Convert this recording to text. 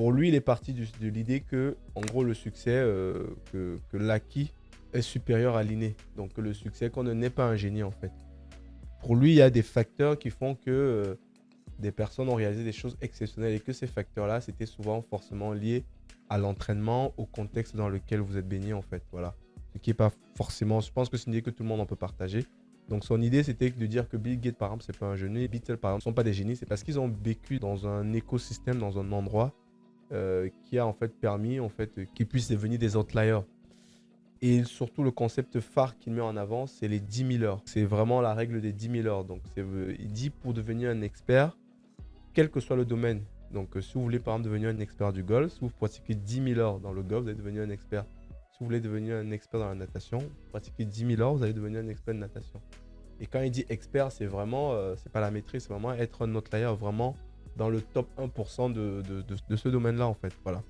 pour lui, il est parti de l'idée que, en gros, le succès, que l'acquis est supérieur à l'inné. Donc, le succès, qu'on ne naît pas un génie, en fait. Pour lui, il y a des facteurs qui font que des personnes ont réalisé des choses exceptionnelles et que ces facteurs-là, c'était souvent forcément lié à l'entraînement, au contexte dans lequel vous êtes baigné, en fait. Voilà. Ce qui n'est pas forcément. Je pense que c'est une idée que tout le monde en peut partager. Donc, son idée, c'était de dire que Bill Gates, par exemple, c'est pas un génie. Les Beatles, par exemple, ne sont pas des génies. C'est parce qu'ils ont vécu dans un écosystème, dans un endroit qui a en fait permis en fait, qu'ils puissent devenir des outliers. Et surtout, le concept phare qu'il met en avant, c'est les 10 000 heures. C'est vraiment la règle des 10 000 heures. Donc, il dit pour devenir un expert, quel que soit le domaine. Donc, si vous voulez par exemple devenir un expert du golf, si vous pratiquez 10 000 heures dans le golf, vous allez devenir un expert. Si vous voulez devenir un expert dans la natation, vous pratiquez 10 000 heures, vous allez devenir un expert de natation. Et quand il dit expert, c'est vraiment, c'est pas la maîtrise, c'est vraiment être un outlier, vraiment dans le top 1% de ce domaine-là, en fait. Voilà.